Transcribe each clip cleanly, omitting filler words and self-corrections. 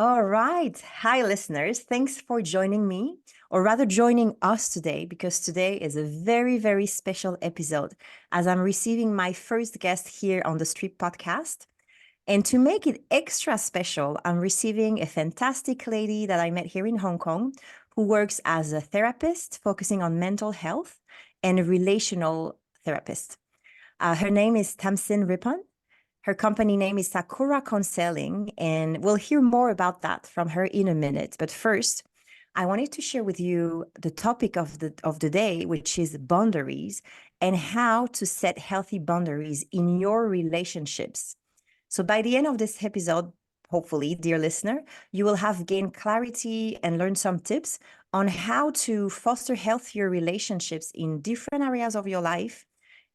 All right. Hi, listeners. Thanks for joining me, or rather, joining us today, because today is a very, very special episode as I'm receiving my first guest here on the Street podcast. And to make it extra special, I'm receiving a fantastic lady that I met here in Hong Kong who works as a therapist focusing on mental health and a relational therapist. Her name is Tamsyn Rippon. Her company name is Sakura Counselling, and we'll hear more about that from her in a minute. But first, I wanted to share with you the topic of the day, which is boundaries and how to set healthy boundaries in your relationships. So by the end of this episode, hopefully, dear listener, you will have gained clarity and learned some tips on how to foster healthier relationships in different areas of your life.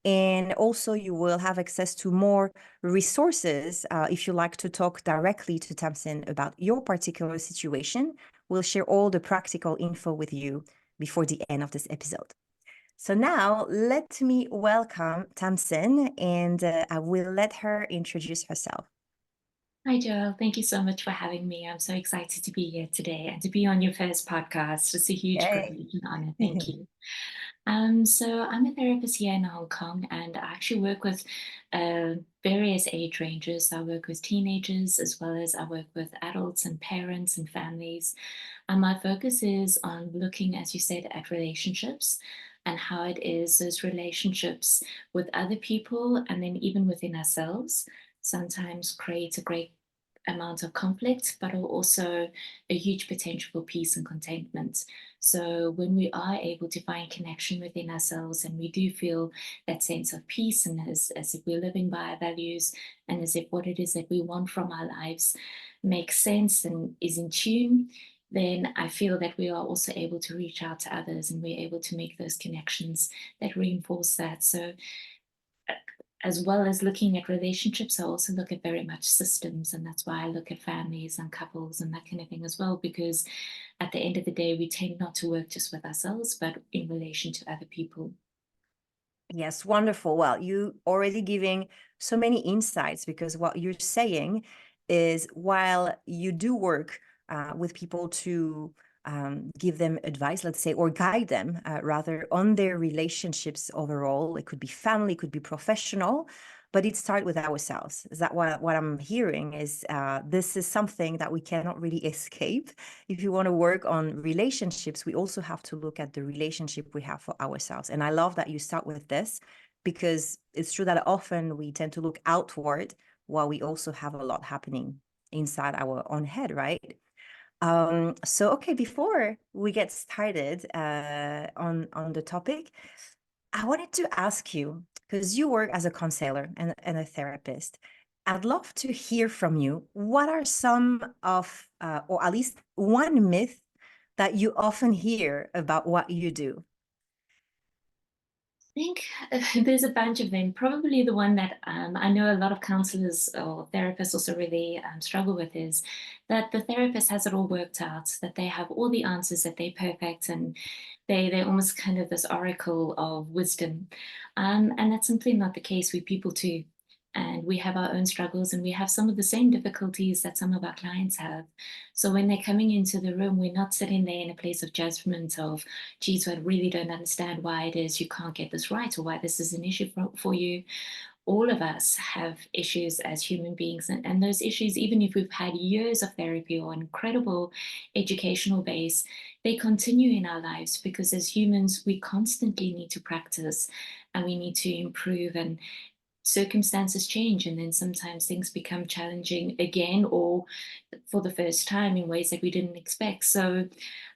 And also, you will have access to more resources if you like to talk directly to Tamsyn about your particular situation. We'll share all the practical info with you before the end of this episode. So now let me welcome Tamsyn, and I will let her introduce herself. Hi, Joel. Thank you so much for having me. I'm so excited to be here today and to be on your first podcast. It's a huge Yay. privilege and honor. Thank you. So I'm a therapist here in Hong Kong, and I actually work with various age ranges. I work with teenagers as well as I work with adults and parents and families. And my focus is on looking, as you said, at relationships and how it is those relationships with other people and then even within ourselves sometimes create a great amount of conflict, but also a huge potential for peace and contentment. So when we are able to find connection within ourselves and we do feel that sense of peace and as if we're living by our values and as if what it is that we want from our lives makes sense and is in tune, then I feel that we are also able to reach out to others and we're able to make those connections that reinforce that. So as well as looking at relationships, I also look at very much systems. And that's why I look at families and couples and that kind of thing as well, because at the end of the day, we tend not to work just with ourselves, but in relation to other people. Yes, wonderful. Well, you already giving so many insights because what you're saying is while you do work with people to give them advice, let's say, or guide them rather on their relationships overall, it could be family, it could be professional, but it starts with ourselves. Is that what I'm hearing is this is something that we cannot really escape. If you want to work on relationships, we also have to look at the relationship we have for ourselves. And I love that you start with this because it's true that often we tend to look outward while we also have a lot happening inside our own head, right? So okay, before we get started on the topic, I wanted to ask you, because you work as a counselor and a therapist, I'd love to hear from you. What are some of, or at least one myth that you often hear about what you do? I think there's a bunch of them. Probably the one that I know a lot of counselors or therapists also really struggle with is that the therapist has it all worked out, that they have all the answers, that they're perfect, and they're almost kind of this oracle of wisdom. And that's simply not the case. We people too. And we have our own struggles and we have some of the same difficulties that some of our clients have. So when they're coming into the room, we're not sitting there in a place of judgment of, geez, I really don't understand why it is you can't get this right or why this is an issue for you. All of us have issues as human beings, and those issues, even if we've had years of therapy or incredible educational base, they continue in our lives because as humans, we constantly need to practice and we need to improve and circumstances change and then sometimes things become challenging again or for the first time in ways that we didn't expect. So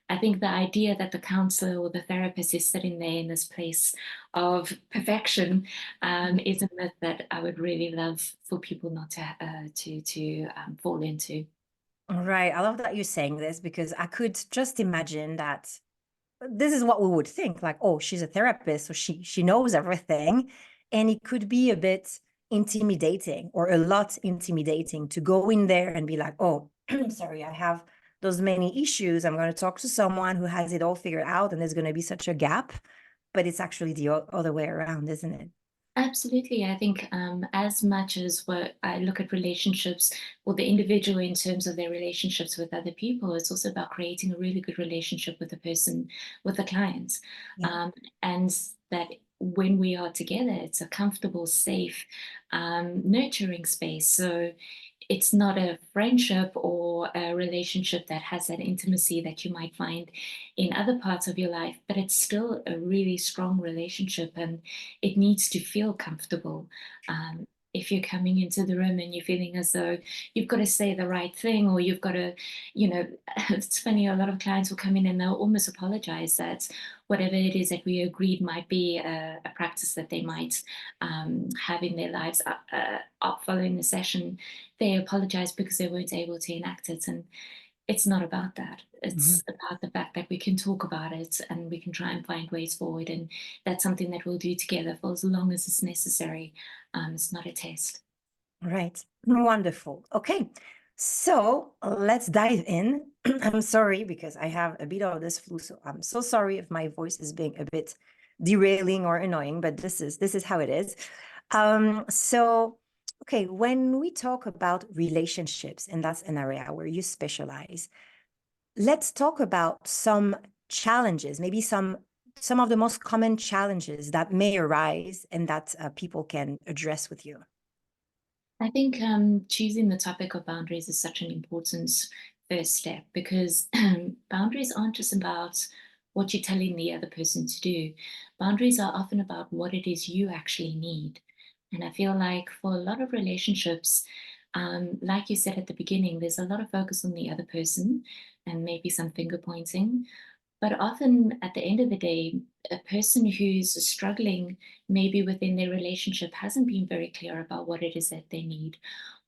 I think the idea that the counselor or the therapist is sitting there in this place of perfection is a myth that I would really love for people not to fall into. All right. I love that you're saying this because I could just imagine that this is what we would think like, oh, she's a therapist, so she knows everything. And it could be a bit intimidating or a lot intimidating to go in there and be like, oh, sorry, I have those many issues. I'm going to talk to someone who has it all figured out, and there's going to be such a gap. But it's actually the other way around, isn't it? Absolutely. I think as much as what I look at relationships or the individual in terms of their relationships with other people, it's also about creating a really good relationship with the person, with the client. Yeah. Um, and that when we are together, it's a comfortable, safe, nurturing space. So it's not a friendship or a relationship that has that intimacy that you might find in other parts of your life, but it's still a really strong relationship and it needs to feel comfortable. If you're coming into the room and you're feeling as though you've got to say the right thing or you've got to, you know, it's funny, a lot of clients will come in and they'll almost apologize that whatever it is that we agreed might be a practice that they might have in their lives up following the session, they apologize because they weren't able to enact it. And it's not about that. Mhm. It's about the fact that we can talk about it and we can try and find ways forward. And that's something that we'll do together for as long as it's necessary. It's not a test. Right. Wonderful. Okay. So let's dive in. I'm sorry because I have a bit of this flu, so I'm so sorry if my voice is being a bit derailing or annoying, but this is how it is. So okay, when we talk about relationships, and that's an area where you specialize, let's talk about some challenges, maybe some of the most common challenges that may arise and that people can address with you. I think choosing the topic of boundaries is such an important first step because boundaries aren't just about what you're telling the other person to do. Boundaries are often about what it is you actually need. And I feel like for a lot of relationships, like you said at the beginning, there's a lot of focus on the other person and maybe some finger pointing. But often at the end of the day, a person who's struggling maybe within their relationship hasn't been very clear about what it is that they need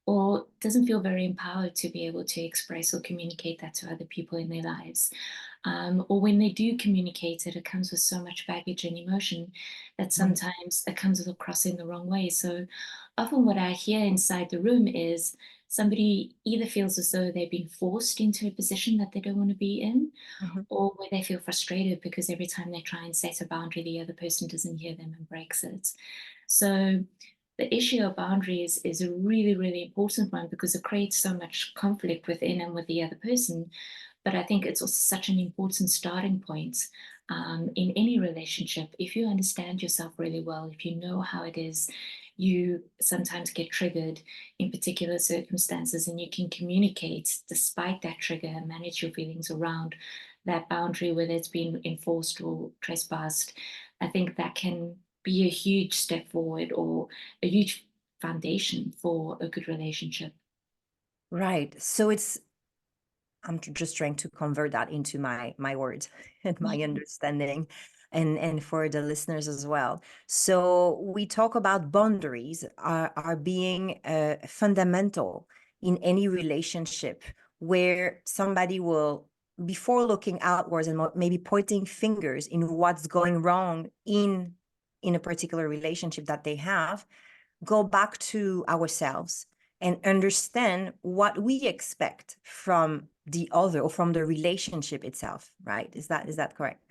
or doesn't feel very empowered to be able to express or communicate that to other people in their lives. Or when they do communicate it, it comes with so much baggage and emotion that Mhm. sometimes it comes across in the wrong way. So often what I hear inside the room is somebody either feels as though they've been forced into a position that they don't want to be in, Mhm. or where they feel frustrated because every time they try and set a boundary, the other person doesn't hear them and breaks it. So the issue of boundaries is a really, really important one because it creates so much conflict within and with the other person. But I think it's also such an important starting point in any relationship. If you understand yourself really well, if you know how it is, you sometimes get triggered in particular circumstances and you can communicate despite that trigger and manage your feelings around that boundary, whether it's been enforced or trespassed. I think that can be a huge step forward or a huge foundation for a good relationship. Right. So I'm just trying to convert that into my words and my understanding and for the listeners as well. So we talk about boundaries are being fundamental in any relationship where somebody will, before looking outwards and maybe pointing fingers in what's going wrong in a particular relationship that they have, go back to ourselves and understand what we expect from the other or from the relationship itself, right? Is that correct?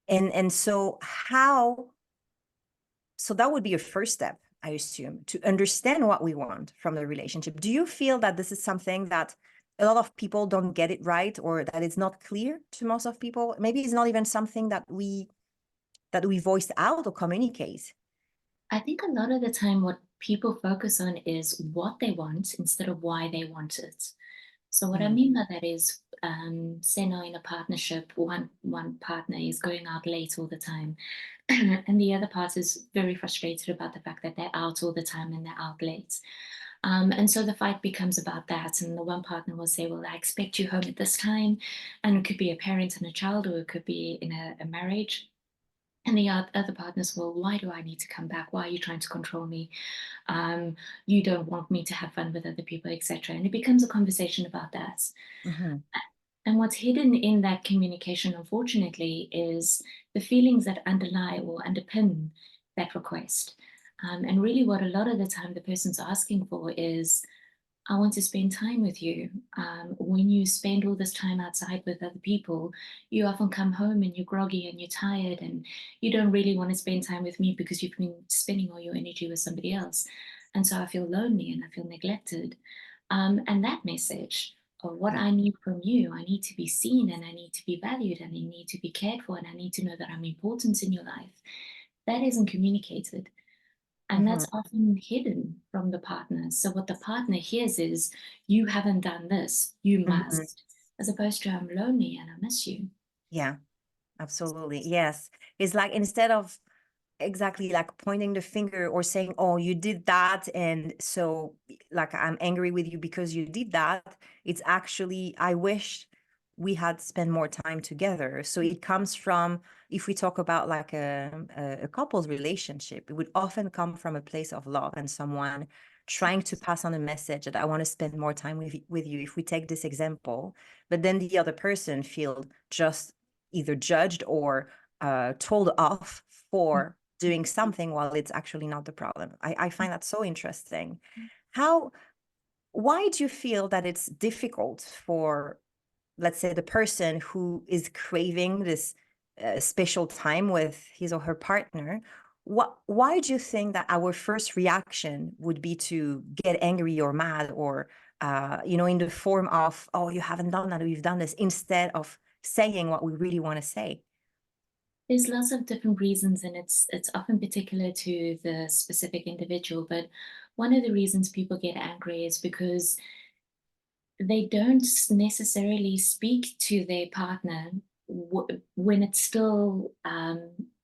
And so that would be a first step, I assume, to understand what we want from the relationship. Do you feel that this is something that a lot of people don't get it right, or that it's not clear to most of people? Maybe it's not even something that we voice out or communicate. I think a lot of the time, what people focus on is what they want instead of why they want it. So what I Mm, mean by that is, say now in a partnership, one partner is going out late all the time, and the other part is very frustrated about the fact that they're out all the time and they're out late. And so the fight becomes about that. And the one partner will say, "Well, I expect you home at this time," and it could be a parent and a child, or it could be in a marriage. And the other partners, "Well, why do I need to come back? Why are you trying to control me? You don't want me to have fun with other people, etc." And it becomes a conversation about that. mhm. And what's hidden in that communication, unfortunately, is the feelings that underlie or underpin that request. And really, what a lot of the time the person's asking for is, I want to spend time with you. When you spend all this time outside with other people, you often come home and you're groggy and you're tired and you don't really want to spend time with me because you've been spending all your energy with somebody else. And so I feel lonely and I feel neglected. And that message of what Yeah. I need from you, I need to be seen and I need to be valued and I need to be cared for and I need to know that I'm important in your life. That isn't communicated. And Hmm. that's often hidden from the partner. So what the partner hears is, you haven't done this, you Hmm. must, as opposed to, I'm lonely and I miss you. Yeah, absolutely. Yes. It's like instead of exactly like pointing the finger or saying, oh, you did that, and so like I'm angry with you because you did that, it's actually, I wish we had spent more time together. So it comes from, if we talk about like a couple's relationship, it would often come from a place of love and someone trying to pass on a message that I want to spend more time with you, if we take this example, but then the other person feel just either judged or told off for doing something while it's actually not the problem. I find that so interesting. How, why do you feel that it's difficult for, let's say, the person who is craving this special time with his or her partner? Why do you think that our first reaction would be to get angry or mad or, in the form of, oh, you haven't done that, or you've done this, instead of saying what we really want to say? There's lots of different reasons, and it's often particular to the specific individual. But one of the reasons people get angry is because they don't necessarily speak to their partner when it's still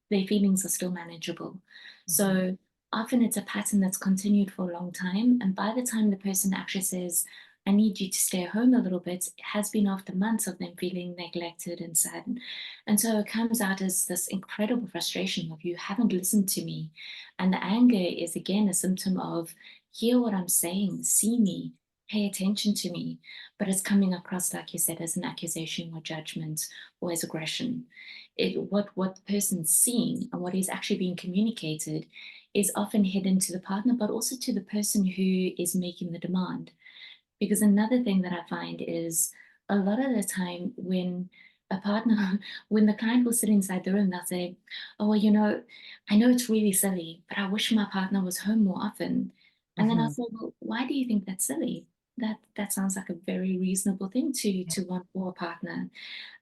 their feelings are still manageable. Mhm. So often it's a pattern that's continued for a long time, and by the time the person actually says, I need you to stay home a little bit, it has been after months of them feeling neglected and saddened. And so it comes out as this incredible frustration of, you haven't listened to me. And the anger is again a symptom of, hear what I'm saying, see me, pay attention to me, but it's coming across, like you said, as an accusation or judgment or as aggression. What the person's seeing and what is actually being communicated is often hidden to the partner, but also to the person who is making the demand. Because another thing that I find is, a lot of the time when a partner, when the client will sit inside the room, they'll say, oh, well, I know it's really silly, but I wish my partner was home more often. And then I'll Mhm. say, well, why do you think that's silly? That sounds like a very reasonable thing to want for a partner.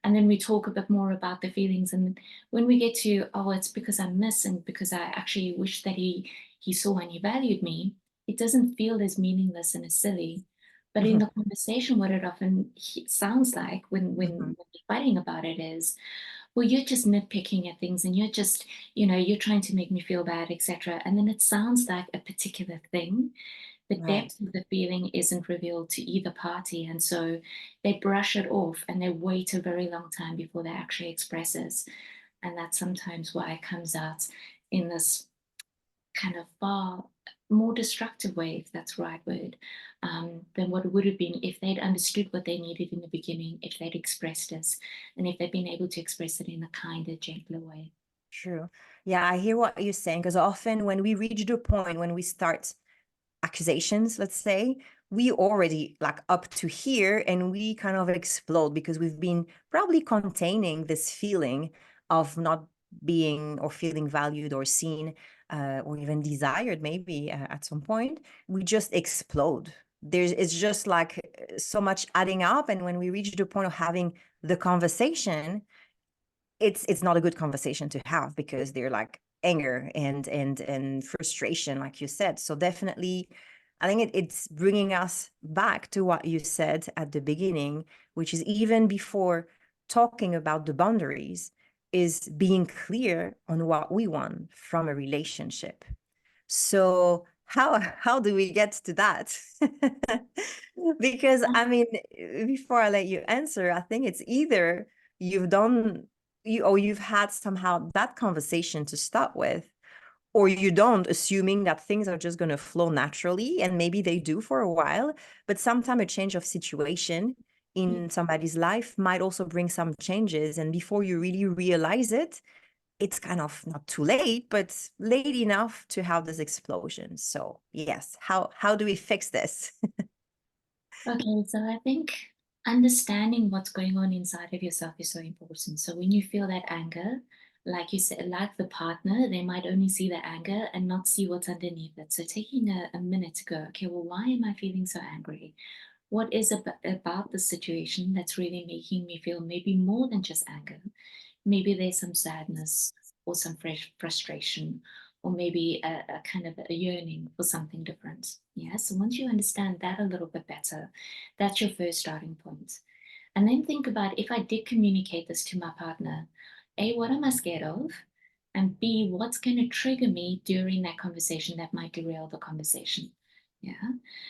And then we talk a bit more about the feelings. And when we get to, oh, it's because I miss and because I actually wish that he saw and he valued me, it doesn't feel as meaningless and as silly. But in Mhm. the conversation, what it often sounds like when Mhm. we're fighting about it is, well, you're just nitpicking at things and you're just, you're trying to make me feel bad, etc. And then it sounds like a particular thing. The Right. depth of the feeling isn't revealed to either party. And so they brush it off and they wait a very long time before they actually express it. And that's sometimes why it comes out in this kind of far more destructive way, if that's the right word, than what it would have been if they'd understood what they needed in the beginning, if they'd expressed it, and if they'd been able to express it in a kinder, gentler way. True. Yeah, I hear what you're saying, because often when we reach the point when we start accusations, let's say, we already like up to here and we kind of explode because we've been probably containing this feeling of not being or feeling valued or seen, or even desired, maybe at some point. We just explode. It's just like so much adding up. And when we reach the point of having the conversation, it's not a good conversation to have, because they're like anger and frustration, like you said. So definitely, I think it's bringing us back to what you said at the beginning, which is, even before talking about the boundaries, is being clear on what we want from a relationship. So how do we get to that? Because I mean, before I let you answer, I think it's either you've done you or you've had somehow that conversation to start with, or you don't, assuming that things are just going to flow naturally, and maybe they do for a while, but sometime a change of situation Yeah. in somebody's life might also bring some changes, and before you really realize it, it's kind of not too late, but late enough to have this explosion. So yes, how do we fix this? Okay, so I think understanding what's going on inside of yourself is so important. So when you feel that anger, like you said, like the partner, they might only see the anger and not see what's underneath it. So taking a minute to go, okay, well, why am I feeling so angry? What is about the situation that's really making me feel maybe more than just anger? Maybe there's some sadness or some fresh frustration, or maybe a kind of a yearning for something different. Yeah. So once you understand that a little bit better, that's your first starting point. And then think about, if I did communicate this to my partner, A, what am I scared of? And B, what's going to trigger me during that conversation that might derail the conversation? Yeah.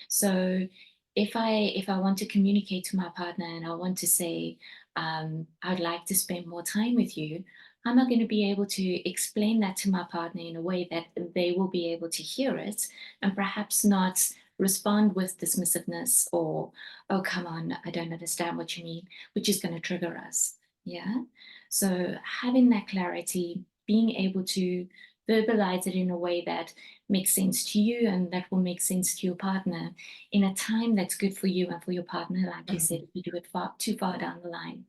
So if I want to communicate to my partner and I want to say, I'd like to spend more time with you, am I going to be able to explain that to my partner in a way that they will be able to hear it and perhaps not respond with dismissiveness or, oh, come on, I don't understand what you mean, which is going to trigger us. Yeah. So having that clarity, being able to verbalize it in a way that makes sense to you and that will make sense to your partner in a time that's good for you and for your partner. Like you said, Mhm. if you do it too far down the line,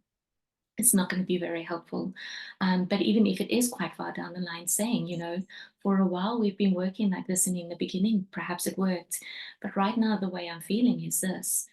it's not going to be very helpful. But even if it is quite far down the line, saying, for a while we've been working like this, and in the beginning, perhaps it worked, but right now the way I'm feeling is this.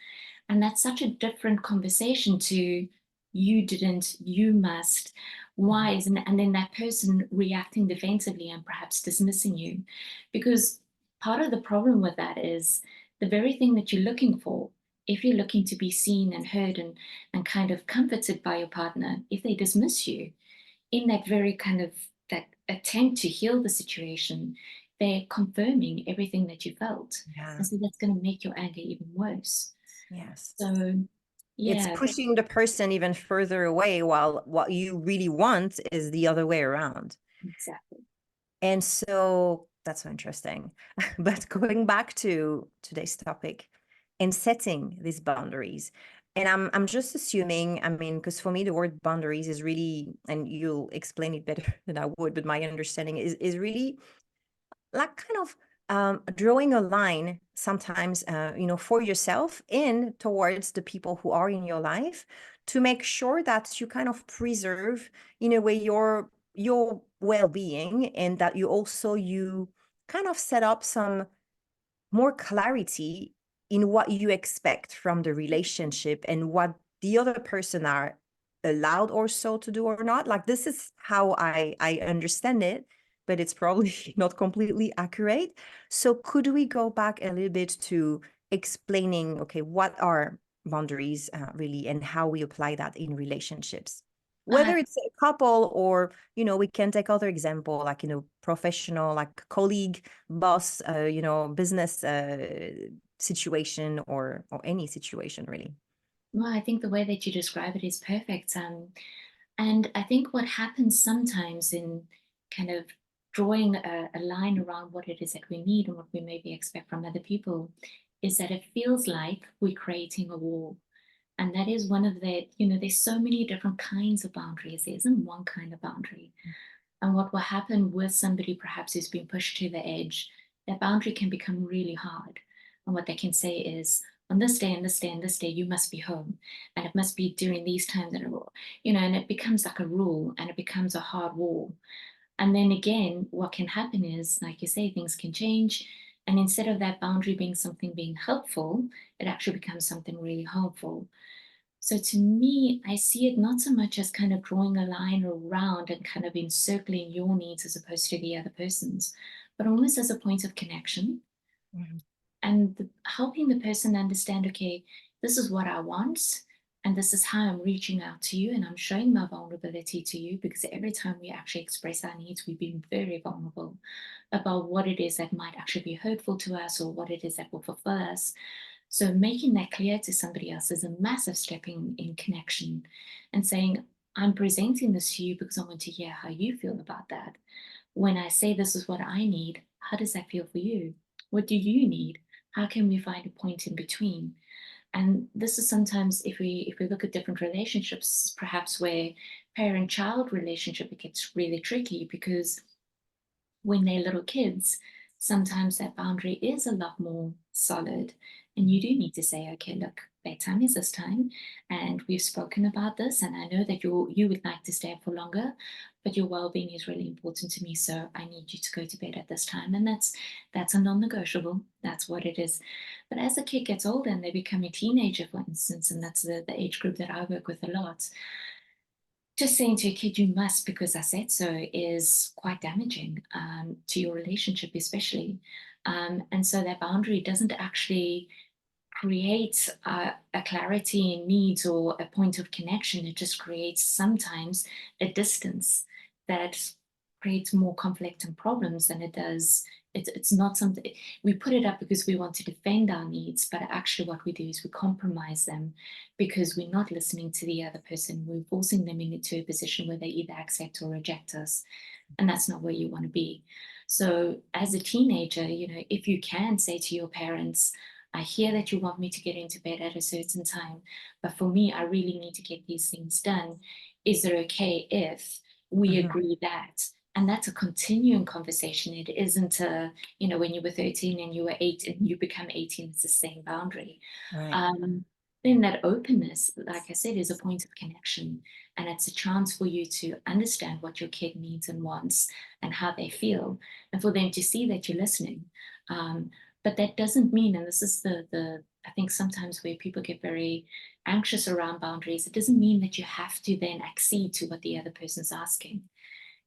And that's such a different conversation to, you didn't, you must, why Mhm. isn't, and then that person reacting defensively and perhaps dismissing you. Because part of the problem with that is the very thing that you're looking for. If you're looking to be seen and heard and kind of comforted by your partner, if they dismiss you in that very kind of that attempt to heal the situation, they're confirming everything that you felt. Yeah. And so that's going to make your anger even worse. Yes. So, It's yeah, pushing the person even further away while what you really want is the other way around. exactly. And so that's so interesting. But going back to today's topic and setting these boundaries. And I'm just assuming, I mean, because for me the word boundaries is really, and you'll explain it better than I would, but my understanding is really like kind of drawing a line sometimes, for yourself and towards the people who are in your life, to make sure that you kind of preserve, in a way, your well-being, and that you kind of set up some more clarity in what you expect from the relationship and what the other person are allowed or so to do or not. Like, this is how I understand it, but it's probably not completely accurate. So could we go back a little bit to explaining, okay, what are boundaries really, and how we apply that in relationships, Uh, whether it's a couple, or we can take other example, like professional, like colleague, boss, business situation, or any situation really. well, I think the way that you describe it is perfect. And I think what happens sometimes in kind of drawing a line around what it is that we need and what we maybe expect from other people is that it feels like we're creating a wall. And that is one of there's so many different kinds of boundaries. There isn't one kind of boundary. And what will happen with somebody perhaps who's been pushed to the edge, that boundary can become really hard. And what they can say is, on this day and this day and this day, you must be home. And it must be during these times that and it becomes like a rule and it becomes a hard wall. And then again, what can happen is, like you say, things can change. And instead of that boundary being something being helpful, it actually becomes something really harmful. So to me, I see it not so much as kind of drawing a line around and kind of encircling your needs as opposed to the other person's, but almost as a point of connection Mhm. and helping the person understand, okay, this is what I want. And this is how I'm reaching out to you and I'm showing my vulnerability to you, because every time we actually express our needs, we've been very vulnerable about what it is that might actually be hurtful to us or what it is that will fulfill us. So making that clear to somebody else is a massive step in connection, and saying, I'm presenting this to you because I want to hear how you feel about that. When I say this is what I need, how does that feel for you? What do you need? How can we find a point in between? And this is sometimes, if we look at different relationships, perhaps where parent-child relationship, it gets really tricky, because when they're little kids, sometimes that boundary is a lot more solid And you do need to say, okay, look, bedtime is this time, and we've spoken about this, and I know that you would like to stay up for longer, but your well-being is really important to me, so I need you to go to bed at this time. And that's a non-negotiable. That's what it is. But as a kid gets older and they become a teenager, for instance, and that's the age group that I work with a lot, just saying to a kid you must because I said so is quite damaging, to your relationship especially. And so that boundary doesn't actually create a clarity in needs or a point of connection. It just creates sometimes a distance that creates more conflict and problems than it does. It's not something we put it up because we want to defend our needs, but actually what we do is we compromise them because we're not listening to the other person. We're forcing them into a position where they either accept or reject us, and that's not where you want to be. So as a teenager, if you can say to your parents, I hear that you want me to get into bed at a certain time, but for me, I really need to get these things done. Is it okay if we Mhm. agree that? And that's a continuing conversation. It isn't when you were 13 and you were 8 and you become 18, it's the same boundary. Right. Um, then that openness, like I said, is a point of connection. And it's a chance for you to understand what your kid needs and wants and how they feel, and for them to see that you're listening. But that doesn't mean, and this is the I think sometimes where people get very anxious around boundaries, it doesn't mean that you have to then accede to what the other person's asking.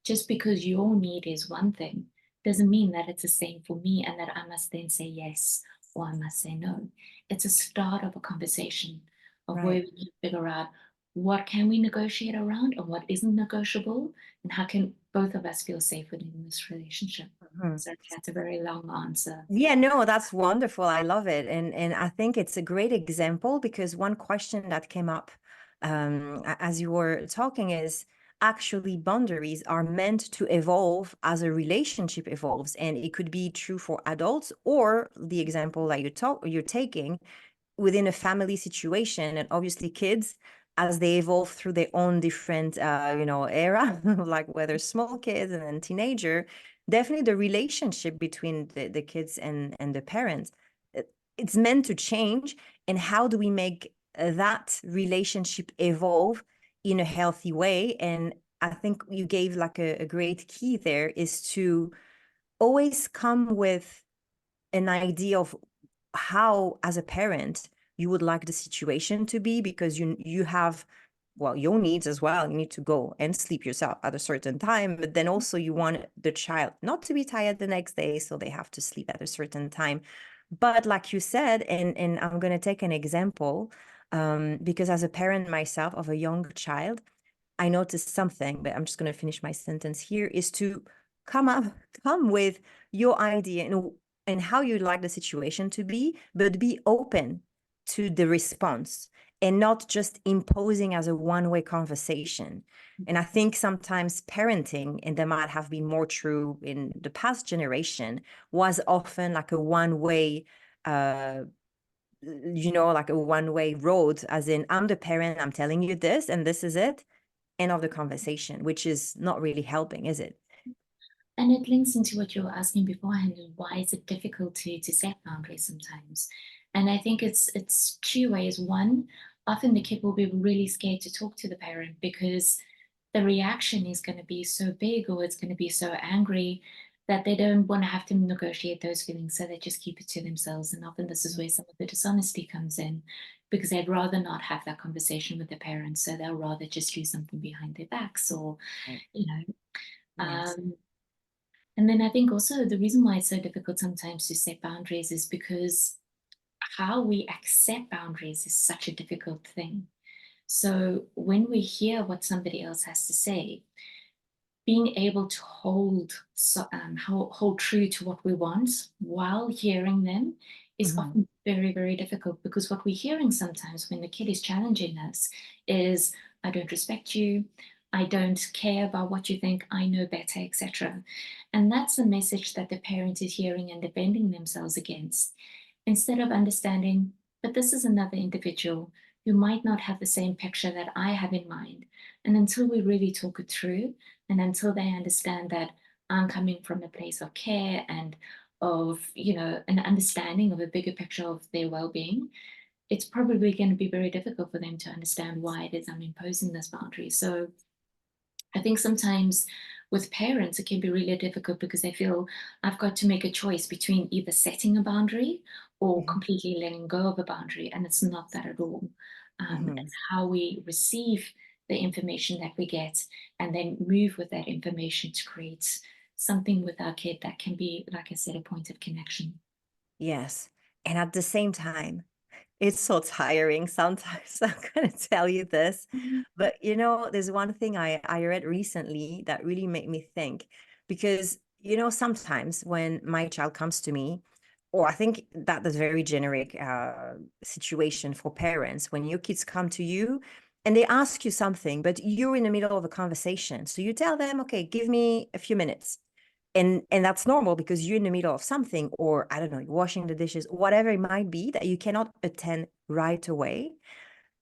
Just because your need is one thing doesn't mean that it's the same for me and that I must then say yes or I must say no. It's a start of a conversation of where Right. we can figure out what can we negotiate around and what isn't negotiable, and how can both of us feel safe within this relationship. Mhm. So that's a very long answer. Yeah, no, that's wonderful. I love it. And I think it's a great example because one question that came up as you were talking is actually boundaries are meant to evolve as a relationship evolves. And it could be true for adults or the example that you're taking within a family situation. And obviously kids, as they evolve through their own different era, like whether small kids and then teenager, definitely the relationship between the kids and the parents, it's meant to change. And how do we make that relationship evolve in a healthy way? And I think you gave like a great key there is to always come with an idea of how, as a parent, you would like the situation to be, because you have, well, your needs as well. You need to go and sleep yourself at a certain time, but then also you want the child not to be tired the next day, so they have to sleep at a certain time. But like you said, and I'm going to take an example, because as a parent myself of a young child, I noticed something, but I'm just going to finish my sentence here, is to come up, come with your idea and how you'd like the situation to be, but be open to the response and not just imposing as a one-way conversation. And I think sometimes parenting, and that might have been more true in the past generation, was often like a one-way like a one-way road, as in, I'm the parent, I'm telling you this, and this is it, end of the conversation, which is not really helping, is it? And it links into what you were asking beforehand, and why is it difficult to set boundaries sometimes? And I think it's two ways. One, often the kid will be really scared to talk to the parent because the reaction is going to be so big, or it's going to be so angry that they don't want to have to negotiate those feelings. So they just keep it to themselves. And often this is where some of the dishonesty comes in, because they'd rather not have that conversation with their parents. So they'll rather just do something behind their backs, or, Right. you know, Yes. um, and then I think also the reason why it's so difficult sometimes to set boundaries is because how we accept boundaries is such a difficult thing. So when we hear what somebody else has to say, being able to hold true to what we want while hearing them is Mhm. often very, very difficult, because what we're hearing sometimes when the kid is challenging us is, I don't respect you, I don't care about what you think, I know better, etc. And that's the message that the parent is hearing and defending themselves against, instead of understanding, but this is another individual who might not have the same picture that I have in mind. And until we really talk it through, and until they understand that I'm coming from a place of care and of, an understanding of a bigger picture of their well-being, it's probably going to be very difficult for them to understand why it is I'm imposing this boundary. So I think sometimes with parents, it can be really difficult because they feel I've got to make a choice between either setting a boundary or Mhm. completely letting go of a boundary. And it's not that at all. Mhm. It's how we receive the information that we get and then move with that information to create something with our kid that can be, like I said, a point of connection. Yes. And at the same time, it's so tiring sometimes. I'm going to tell you this. Mhm. But there's one thing I read recently that really made me think because, sometimes when my child comes to me, or I think that is very generic situation for parents when your kids come to you and they ask you something, but you're in the middle of a conversation. So you tell them, okay, give me a few minutes. And that's normal because you're in the middle of something, or I don't know, you're washing the dishes, whatever it might be that you cannot attend right away.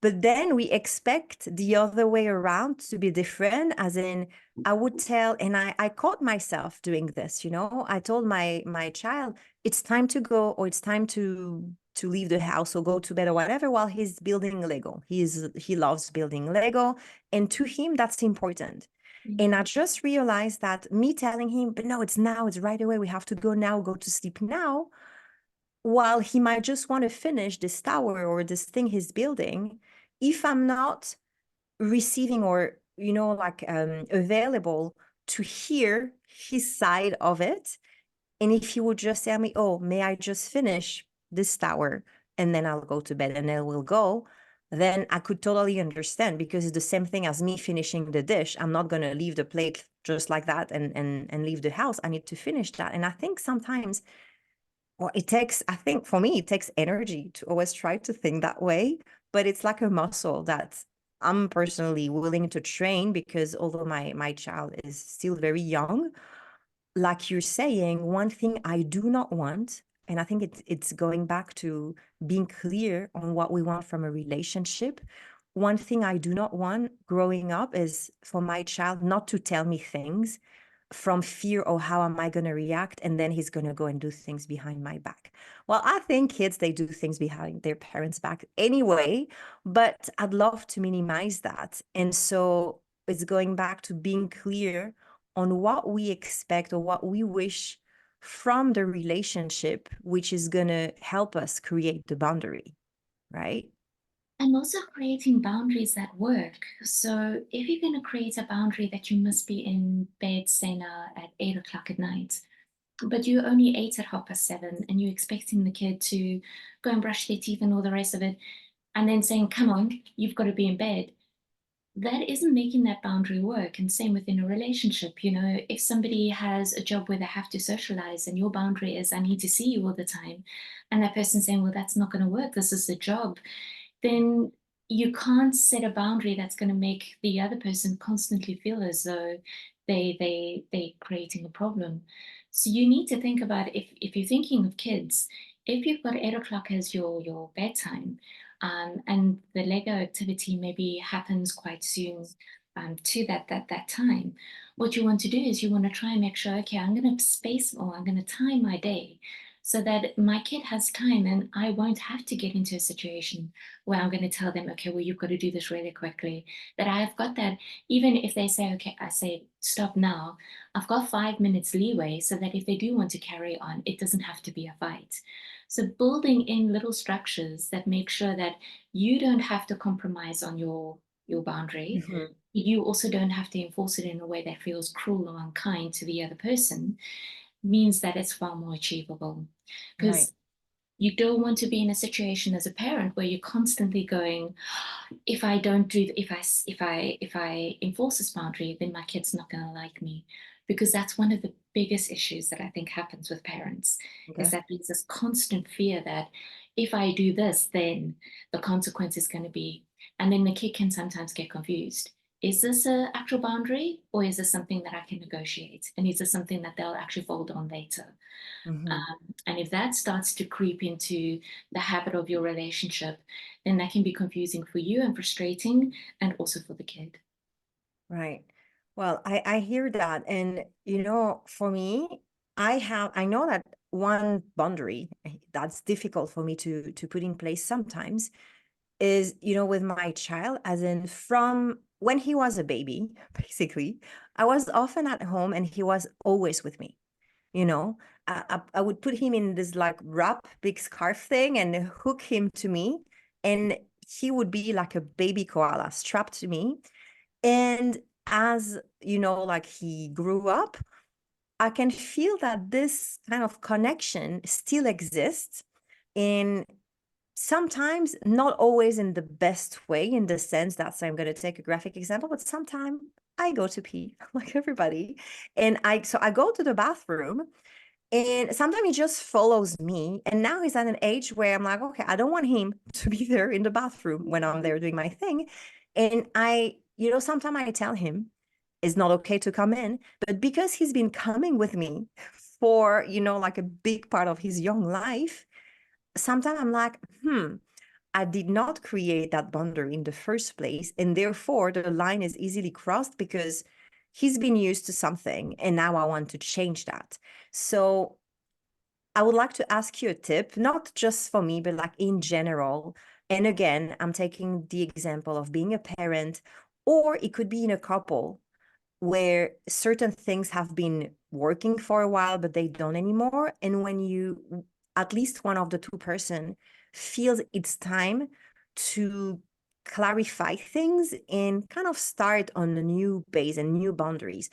But then we expect the other way around to be different, as in I would tell, and I caught myself doing this, I told my child, it's time to go, or it's time to leave the house or go to bed or whatever, while he's building Lego. He loves building Lego. And to him, that's important. And I Mm. just realized that me telling him, but no, it's now, it's right away, we have to go now, go to sleep now, while he might just want to finish this tower or this thing he's building, if I'm not receiving or like available to hear his side of it, and if he would just tell me, oh, may I just finish this tower and then I'll go to bed and then we'll go, then I could totally understand, because it's the same thing as me finishing the dish. I'm not going to leave the plate just like that and leave the house. I need to finish that. And I think sometimes, well, I think for me, it takes energy to always try to think that way, but it's like a muscle that I'm personally willing to train, because although my child is still very young, like you're saying, one thing I do not want, and I think it's going back to being clear on what we want from a relationship. One thing I do not want growing up is for my child not to tell me things from fear or how am I going to react, and then he's going to go and do things behind my back. Well, I think kids, they do things behind their parents' back anyway, but I'd love to minimize that. And so it's going back to being clear on what we expect or what we wish from the relationship, which is going to help us create the boundary, right? And also creating boundaries that work. So if you're going to create a boundary that you must be in bed, say now at 8 o'clock at night, but you only ate at 7:30 and you're expecting the kid to go and brush their teeth and all the rest of it, and then saying, come on, you've got to be in bed, that isn't making that boundary work. And same within a relationship. If somebody has a job where they have to socialize and your boundary is, I need to see you all the time, and that person saying, well, that's not going to work, this is the job, then you can't set a boundary that's going to make the other person constantly feel as though they creating a problem. So you need to think about, if you're thinking of kids, if you've got 8 o'clock as your bedtime, and the Lego activity maybe happens quite soon, to that time, what you want to do is you want to try and make sure, okay, I'm going to space, or I'm going to time my day so that my kid has time and I won't have to get into a situation where I'm going to tell them, okay, well, you've got to do this really quickly. That I've got that, even if they say, okay, I say, stop now, I've got 5 minutes leeway so that if they do want to carry on, it doesn't have to be a fight. So building in little structures that make sure that you don't have to compromise on your boundary. Mhm. You also don't have to enforce it in a way that feels cruel or unkind to the other person, means that it's far more achievable. Right. Because you don't want to be in a situation as a parent where you're constantly going, if I don't do, if I enforce this boundary, then my kid's not going to like me. Because that's one of the biggest issues that I think happens with parents, is Okay. that there's this constant fear that if I do this, then the consequence is going to be, and then the kid can sometimes get confused. Is this an actual boundary, or is this something that I can negotiate? And is this something that they'll actually fold on later? Mhm. And if that starts to creep into the habit of your relationship, then that can be confusing for you and frustrating, and also for the kid. Right. Well, I hear that. And, for me, I know that one boundary that's difficult for me to put in place sometimes is, with my child, as in from when he was a baby, basically, I was often at home and he was always with me. you know I would put him in this like wrap big scarf thing and hook him to me, and he would be like a baby koala strapped to me. And as like he grew up, I can feel that this kind of connection still exists, in sometimes not always in the best way, in the sense that, so I'm going to take a graphic example, but sometimes I go to pee like everybody, and I go to the bathroom, and sometimes he just follows me. And now he's at an age where I'm like, okay, I don't want him to be there in the bathroom when I'm there doing my thing. And sometimes I tell him it's not okay to come in. But because he's been coming with me for, like a big part of his young life, sometimes I'm like, I did not create that boundary in the first place. And therefore, the line is easily crossed because he's been used to something. And now I want to change that. So I would like to ask you a tip, not just for me, but like in general. And again, I'm taking the example of being a parent, or it could be in a couple where certain things have been working for a while, but they don't anymore. And when at least one of the two person feels it's time to clarify things and kind of start on a new base and new boundaries.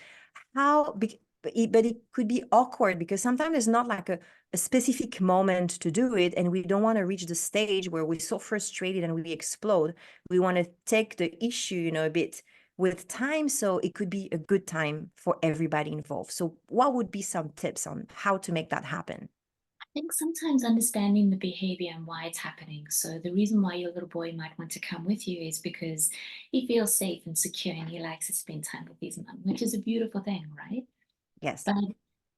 But it could be awkward because sometimes there's not like a specific moment to do it, and we don't want to reach the stage where we're so frustrated and we explode. We want to take the issue, a bit with time, so it could be a good time for everybody involved. So what would be some tips on how to make that happen? I think sometimes understanding the behavior and why it's happening. So the reason why your little boy might want to come with you is because he feels safe and secure and he likes to spend time with his mum, which is a beautiful thing, right? Yes. But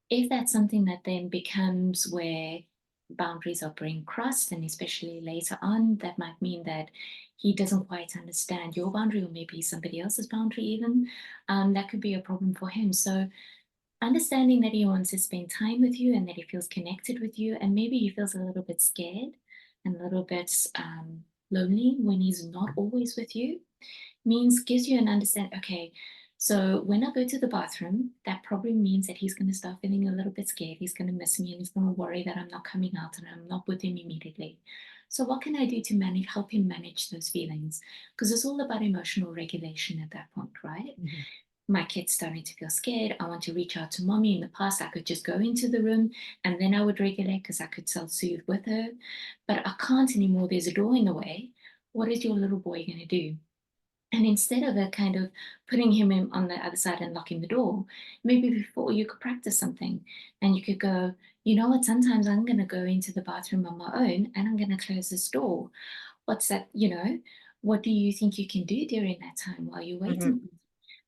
if that's something that then becomes where boundaries are being crossed, and especially later on, that might mean that he doesn't quite understand your boundary or maybe somebody else's boundary even, that could be a problem for him. So understanding that he wants to spend time with you and that he feels connected with you, and maybe he feels a little bit scared and a little bit lonely when he's not always with you, means gives you an understand. Okay, so when I go to the bathroom, that probably means that he's going to start feeling a little bit scared. He's going to miss me and he's going to worry that I'm not coming out and I'm not with him immediately. So what can I do to help him manage those feelings? Because it's all about emotional regulation at that point, right? Mhm. My kid's starting to feel scared. I want to reach out to mommy. In the past, I could just go into the room and then I would regulate because I could self-soothe with her. But I can't anymore. There's a door in the way. What is your little boy going to do? And instead of a kind of putting him in on the other side and locking the door, maybe before you could practice something and you could go, you know what, sometimes I'm going to go into the bathroom on my own and I'm going to close this door. What's that, what do you think you can do during that time while you're Mhm. waiting?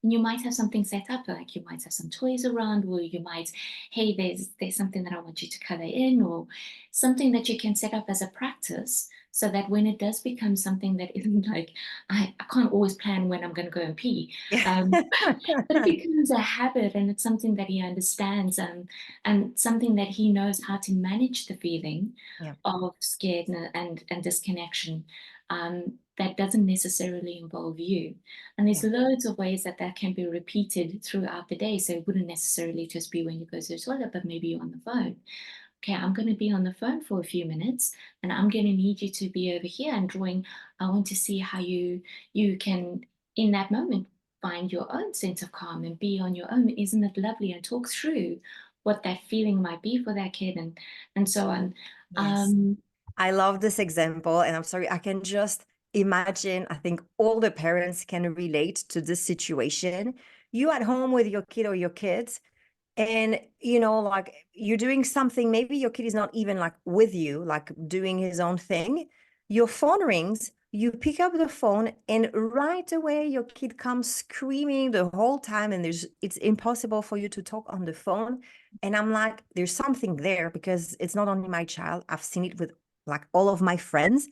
And you might have something set up, like you might have some toys around, or you might, hey, there's something that I want you to color in, or something that you can set up as a practice, so that when it does become something that isn't like, I can't always plan when I'm going to go and pee, Yeah. but it becomes a habit and it's something that he understands, and something that he knows how to manage the feeling Yeah. of scared and disconnection, that doesn't necessarily involve you. And there's Yeah. loads of ways that that can be repeated throughout the day. So it wouldn't necessarily just be when you go to the toilet, but maybe you're on the phone. Okay, I'm going to be on the phone for a few minutes and I'm going to need you to be over here and drawing. I want to see how you can, in that moment, find your own sense of calm and be on your own. Isn't it lovely? And talk through what that feeling might be for that kid and so on. Yes. Um, I love this example, and I'm sorry, I can just imagine. I think all the parents can relate to this situation. You at home with your kid or your kids, and like you're doing something, maybe your kid is not even like with you, like doing his own thing. Your phone rings, you pick up the phone, and right away your kid comes screaming the whole time, and it's impossible for you to talk on the phone. And I'm like, there's something there, because it's not only my child, I've seen it with like all of my friends.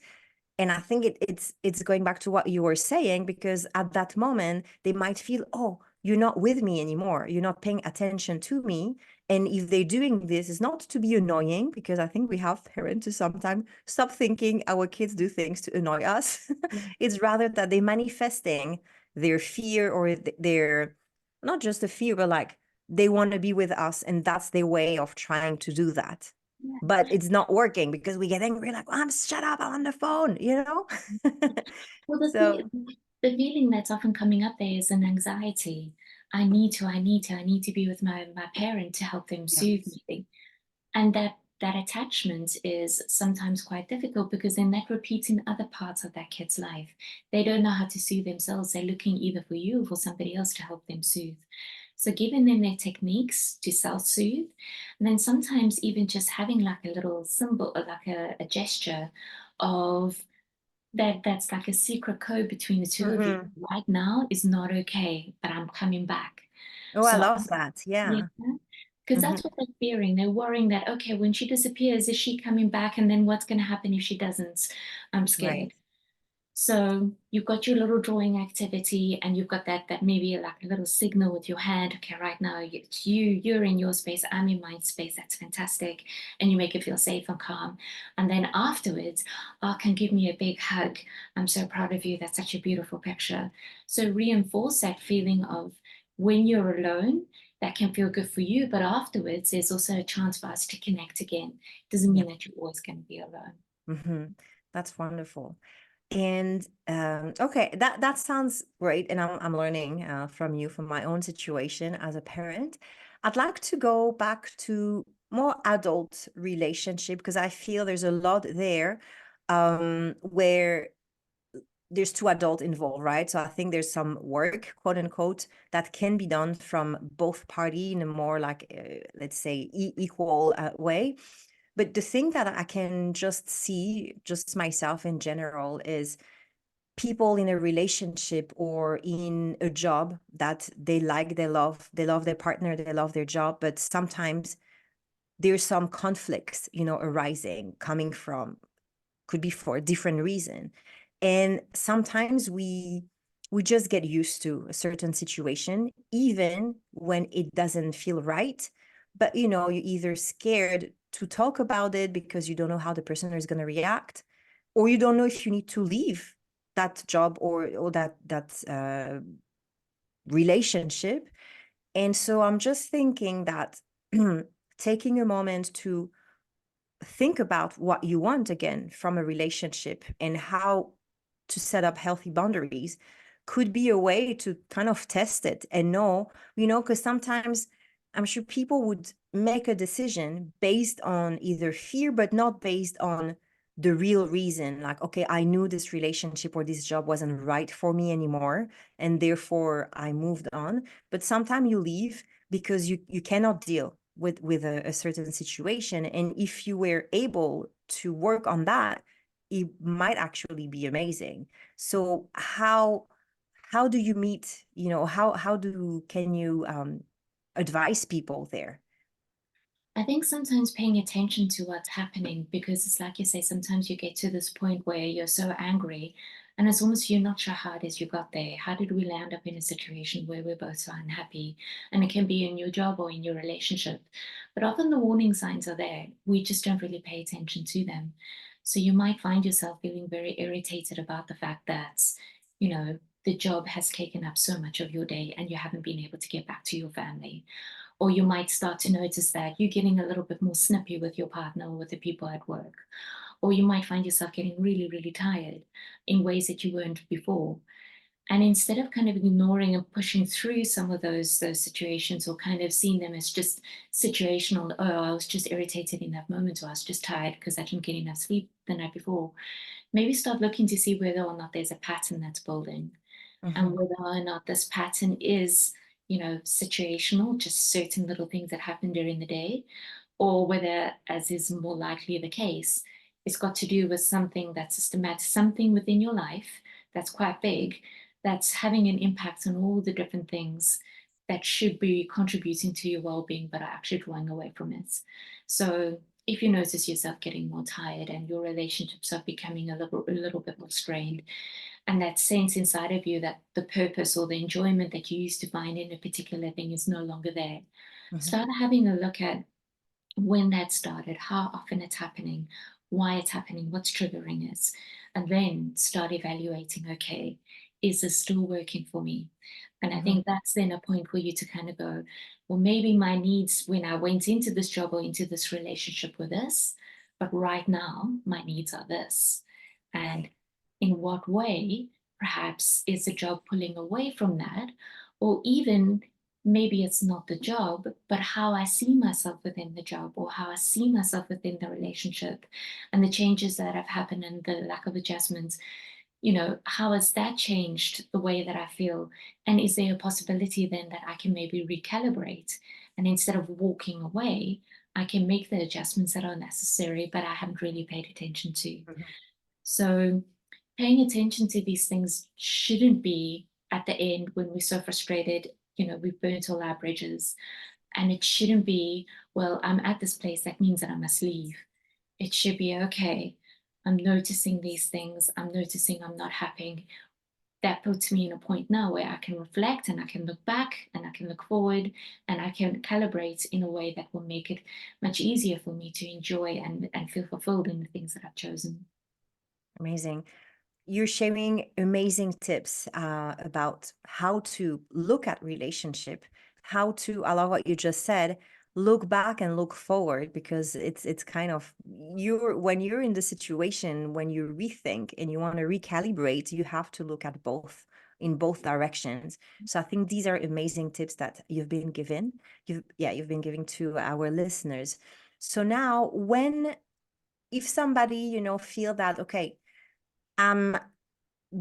And I think it's going back to what you were saying, because at that moment they might feel, oh, you're not with me anymore. You're not paying attention to me. And if they're doing this, it's not to be annoying, because I think we have parents who sometimes stop thinking our kids do things to annoy us. It's rather that they're manifesting their fear, or their, not just the fear, but like they want to be with us, and that's their way of trying to do that. Yeah. But it's not working because we get angry, like, I'm shut up, I'm on the phone, you know? Well, So the feeling that's often coming up there is an anxiety. I need to be with my parent to help them soothe yes. me. And that attachment is sometimes quite difficult, because then that repeats in other parts of that kid's life. They don't know how to soothe themselves. They're looking either for you or for somebody else to help them soothe. So giving them their techniques to self-soothe, and then sometimes even just having like a little symbol or like a gesture of that's like a secret code between the two of you. Hmm. Right now is not okay, but I'm coming back. Oh, I So love that. yeah, Yeah. because Hmm. that's what they're fearing. They're worrying that, okay, when she disappears, is she coming back? And then what's going to happen if she doesn't? I'm Right. scared. So you've got your little drawing activity, and you've got that maybe like a little signal with your hand. Okay, right now it's you're in your space, I'm in my space. That's fantastic. And you make it feel safe and calm. And then afterwards, oh, can give me a big hug. I'm so proud of you. That's such a beautiful picture. So reinforce that feeling of when you're alone, that can feel good for you. But afterwards, there's also a chance for us to connect again. Doesn't Yeah. mean that you're always going to be alone. Hmm. That's wonderful. And okay, that sounds great, and I'm learning from you, from my own situation as a parent. I'd like to go back to more adult relationship, because I feel there's a lot there, where there's two adults involved, right? So I think there's some work, quote unquote, that can be done from both party in a more like, let's say, equal way. But the thing that I can just see, just myself in general, is people in a relationship or in a job that they like, they love their partner, they love their job, but sometimes there's some conflicts, arising, coming from, could be for a different reason. And sometimes we just get used to a certain situation, even when it doesn't feel right. But you're either scared to talk about it because you don't know how the person is going to react, or you don't know if you need to leave that job, or that relationship. And so I'm just thinking that taking a moment to think about what you want again from a relationship, and how to set up healthy boundaries could be a way to kind of test it and know, because sometimes I'm sure people would make a decision based on either fear, but not based on the real reason. Like, okay, I knew this relationship or this job wasn't right for me anymore, and therefore I moved on. But sometimes you leave because you cannot deal with a certain situation. And if you were able to work on that, it might actually be amazing. So how do you meet, how do can you advise people there? I think sometimes paying attention to what's happening, because it's like you say, sometimes you get to this point where you're so angry, and it's almost you're not sure how it is you got there. How did we land up in a situation where we're both so unhappy? And it can be in your job or in your relationship. But often the warning signs are there. We just don't really pay attention to them. So you might find yourself feeling very irritated about the fact that, the job has taken up so much of your day and you haven't been able to get back to your family. Or you might start to notice that you're getting a little bit more snippy with your partner or with the people at work. Or you might find yourself getting really, really tired in ways that you weren't before. And instead of kind of ignoring and pushing through some of those situations, or kind of seeing them as just situational, oh, I was just irritated in that moment, or I was just tired because I didn't get enough sleep the night before, maybe start looking to see whether or not there's a pattern that's building, and Hmm. whether or not this pattern is, situational, just certain little things that happen during the day, or whether, as is more likely the case, it's got to do with something that's systematic, something within your life that's quite big, that's having an impact on all the different things that should be contributing to your well-being, but are actually drawing away from it. So if you notice yourself getting more tired and your relationships are becoming a little bit more strained, and that sense inside of you that the purpose or the enjoyment that you used to find in a particular thing is no longer there. Mhm. Start having a look at when that started, how often it's happening, why it's happening, what's triggering it, and then start evaluating, okay, is this still working for me? And I Mhm. think that's then a point for you to kind of go, well, maybe my needs when I went into this job or into this relationship were this, but right now my needs are this. And Right. in what way, perhaps, is the job pulling away from that? Or even maybe it's not the job, but how I see myself within the job or how I see myself within the relationship and the changes that have happened and the lack of adjustments. How has that changed the way that I feel? And is there a possibility then that I can maybe recalibrate? And instead of walking away, I can make the adjustments that are necessary, but I haven't really paid attention to. Mhm. So paying attention to these things shouldn't be at the end when we're so frustrated, we've burnt all our bridges. And it shouldn't be, well, I'm at this place, that means that I must leave. It should be, okay, I'm noticing these things, I'm noticing I'm not happy. That puts me in a point now where I can reflect and I can look back and I can look forward and I can calibrate in a way that will make it much easier for me to enjoy and feel fulfilled in the things that I've chosen. Amazing. You're sharing amazing tips about how to look at relationship, how to, I love what you just said, look back and look forward, because it's kind of, you're when you're in the situation, when you rethink and you want to recalibrate, you have to look at both, in both directions. So I think these are amazing tips that you've been giving to our listeners. So now, when, if somebody, feel that, okay, I'm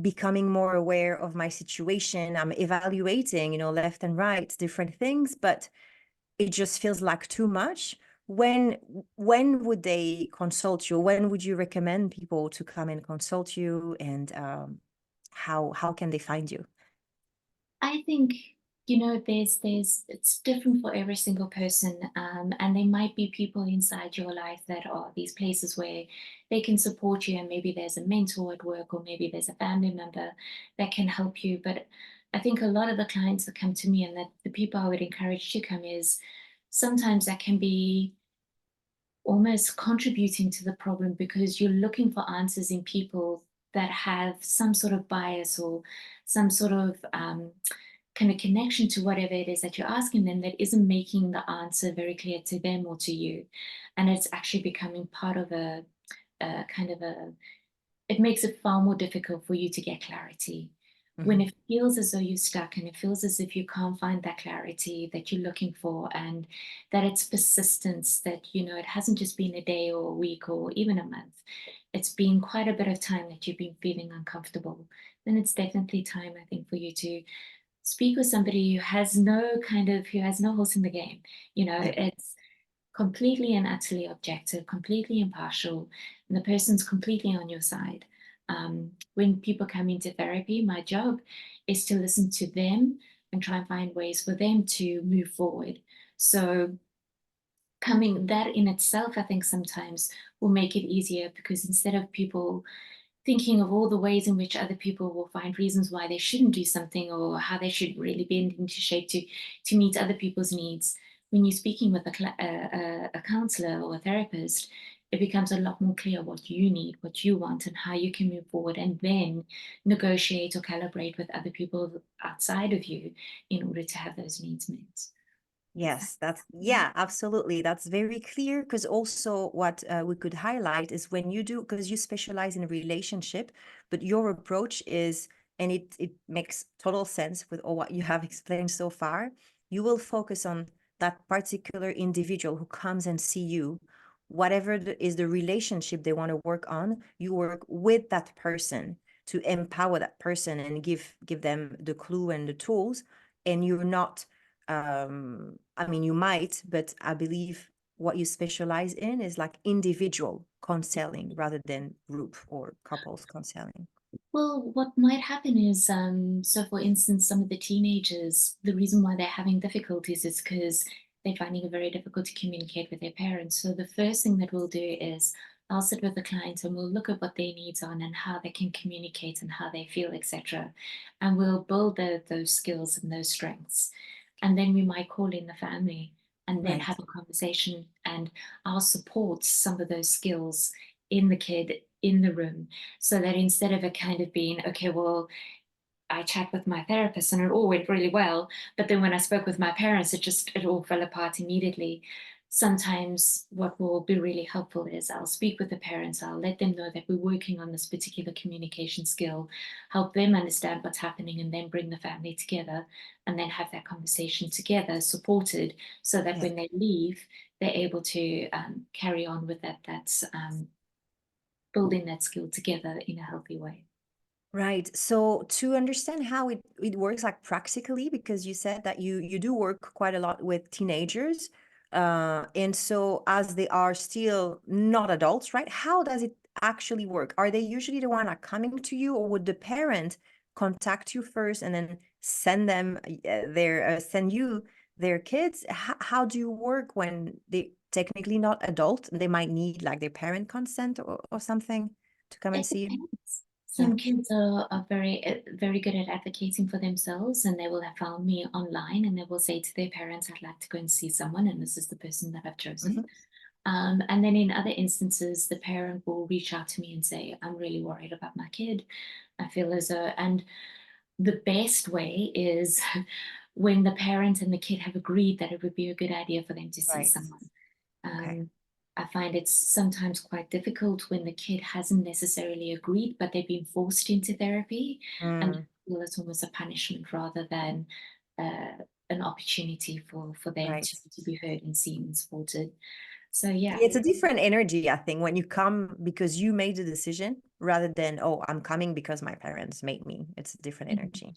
becoming more aware of my situation, I'm evaluating, left and right, different things, but it just feels like too much. When would they consult you? When would you recommend people to come and consult you? And how can they find you? I think, there's it's different for every single person, and there might be people inside your life that are these places where they can support you, and maybe there's a mentor at work, or maybe there's a family member that can help you. But I think a lot of the clients that come to me, and that the people I would encourage to come, is sometimes that can be almost contributing to the problem because you're looking for answers in people that have some sort of bias or some sort of kind of connection to whatever it is that you're asking them that isn't making the answer very clear to them or to you. And it's actually becoming part of a kind of a, it makes it far more difficult for you to get clarity. When Mhm. it feels as though you're stuck and it feels as if you can't find that clarity that you're looking for, and that it's persistence, that, it hasn't just been a day or a week or even a month, it's been quite a bit of time that you've been feeling uncomfortable, then it's definitely time, I think, for you to speak with somebody who has no horse in the game. Yeah. It's completely and utterly objective, completely impartial, and the person's completely on your side. When people come into therapy, my job is to listen to them and try and find ways for them to move forward. So coming that in itself, I think sometimes will make it easier, because instead of people thinking of all the ways in which other people will find reasons why they shouldn't do something or how they should really bend into shape to meet other people's needs. When you're speaking with a counselor or a therapist, it becomes a lot more clear what you need, what you want, and how you can move forward, and then negotiate or calibrate with other people outside of you in order to have those needs met. Yes, yeah, absolutely. That's very clear. Because also, what we could highlight is when you do, because you specialize in relationship, but your approach is, and it makes total sense with all what you have explained so far. You will focus on that particular individual who comes and see you, whatever is the relationship they want to work on. You work with that person to empower that person and give them the clue and the tools, and you're not, I mean, you might, but I believe what you specialize in is like individual counseling rather than group or couples counseling. Well, what might happen is, so for instance, some of the teenagers, the reason why they're having difficulties is because they're finding it very difficult to communicate with their parents. So the first thing that we'll do is I'll sit with the client and we'll look at what their needs are and how they can communicate and how they feel, etc. And we'll build those skills and those strengths. And then we might call in the family and then Right. have a conversation, and I'll support some of those skills in the kid in the room, so that instead of it kind of being, okay, well, I chat with my therapist and it all went really well, but then when I spoke with my parents, it all fell apart immediately. Sometimes what will be really helpful is I'll speak with the parents, I'll let them know that we're working on this particular communication skill, help them understand what's happening, and then bring the family together and then have that conversation together, supported, so that Yes. when they leave, they're able to carry on with building that skill together in a healthy way. Right. So to understand how it works like practically, because you said that you do work quite a lot with teenagers. And so as they are still not adults, right? How does it actually work? Are they usually the one are coming to you, or would the parent contact you first and then send you their kids? How do you work when they technically not adult and they might need like their parent consent or something to come and It see you? depends. Yeah. Some kids are very good at advocating for themselves, and they will have found me online and they will say to their parents, I'd like to go and see someone, and this is the person that I've chosen. Mhm. And then in other instances, the parent will reach out to me and say, I'm really worried about my kid. I feel as though, and the best way is when the parent and the kid have agreed that it would be a good idea for them to see Right. someone. Okay. Um, I find it's sometimes quite difficult when the kid hasn't necessarily agreed, but they've been forced into therapy, and Mm, feel it's almost a punishment rather than an opportunity for them right. to be heard and seen and supported. So Yeah, yeah, it's a different energy, I think, when you come because you made the decision rather than, oh, I'm coming because my parents made me. It's a different mhm, energy.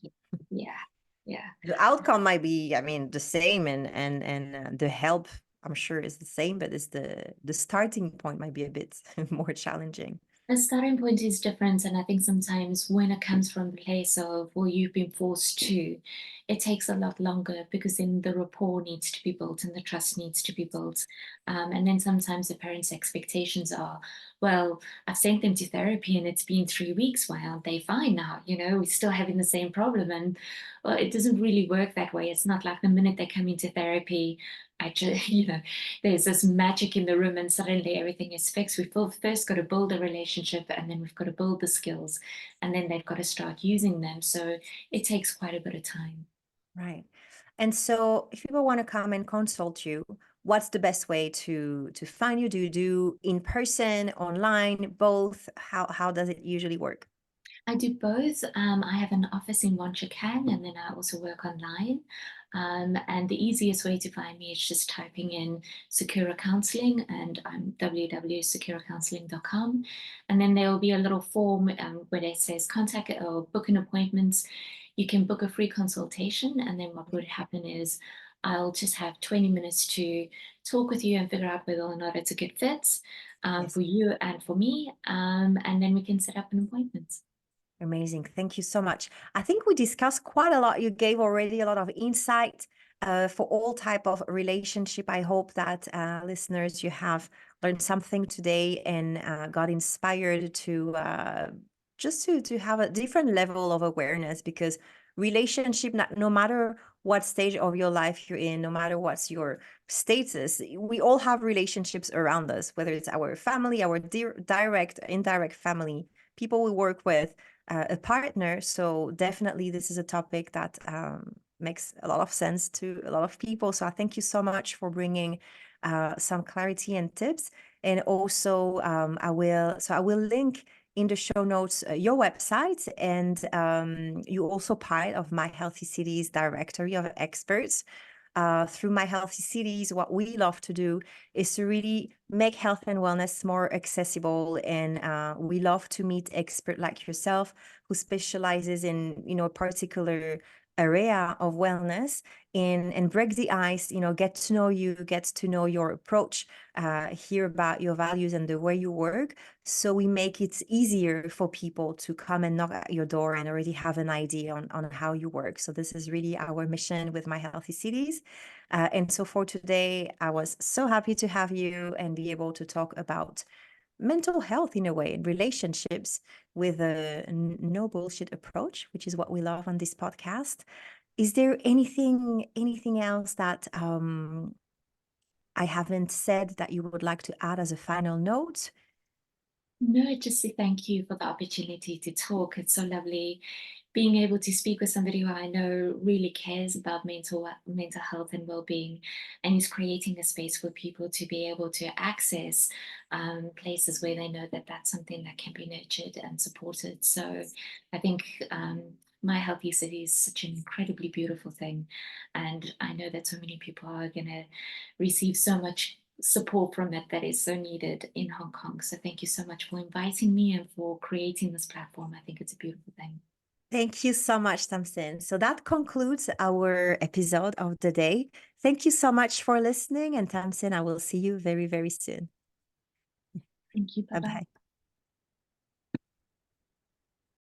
yeah, yeah. The outcome might be, I mean, the same, and the help, I'm sure, is the same, but it's the starting point might be a bit more challenging. The starting point is different, and I think sometimes when it comes from the place of, well, you've been forced to, it takes a lot longer, because then the rapport needs to be built and the trust needs to be built. And then sometimes the parents' expectations are, well, I've sent them to therapy and it's been 3 weeks. Why aren't they fine now? We're still having the same problem. And well, it doesn't really work that way. It's not like the minute they come into therapy, I just, there's this magic in the room and suddenly everything is fixed. We've first got to build a relationship, and then we've got to build the skills, and then they've got to start using them. So it takes quite a bit of time. Right. And so if people want to come and consult you, what's the best way to find you? Do you do in person, online, both? How does it usually work? I do both. I have an office in Wanchakang, and then I also work online. And the easiest way to find me is just typing in Sakura Counselling, and I'm www.sakuracounselling.com. And then there will be a little form where it says contact or book an appointment. You can book a free consultation, and then what would happen is I'll just have 20 minutes to talk with you and figure out whether or not it's a good fit Yes. for you and for me. And then we can set up an appointment. Amazing. Thank you so much. I think we discussed quite a lot. You gave already a lot of insight for all type of relationship. I hope that listeners, you have learned something today and got inspired to just to have a different level of awareness, because relationship, no matter what stage of your life you're in, no matter what's your status, we all have relationships around us, whether it's our family, our direct, indirect family, people we work with, a partner. So definitely, this is a topic that makes a lot of sense to a lot of people. So I thank you so much for bringing some clarity and tips. And also, I will link in the show notes your website, and you also part of My Healthy Cities directory of experts. Through My Healthy Cities, what we love to do is to really make health and wellness more accessible. And we love to meet experts like yourself who specializes in, a particular area of wellness, and break the ice, get to know you, get to know your approach, hear about your values and the way you work. So we make it easier for people to come and knock at your door and already have an idea on how you work. So this is really our mission with My Healthy Cities. And so for today, I was so happy to have you and be able to talk about mental health in a way, and relationships with a no bullshit approach, which is what we love on this podcast. Is there anything else that I haven't said that you would like to add as a final note? No, just to thank you for the opportunity to talk. It's so lovely being able to speak with somebody who I know really cares about mental health and well-being, and is creating a space for people to be able to access places where they know that that's something that can be nurtured and supported. So I think my healthy city is such an incredibly beautiful thing, and I know that so many people are going to receive so much support from it that is so needed in Hong Kong. So thank you so much for inviting me and for creating this platform. I think it's a beautiful thing. Thank you so much, Tamsyn. So that concludes our episode of the day. Thank you so much for listening. And Tamsyn, I will see you very, very soon. Thank you. Bye bye. Bye-bye.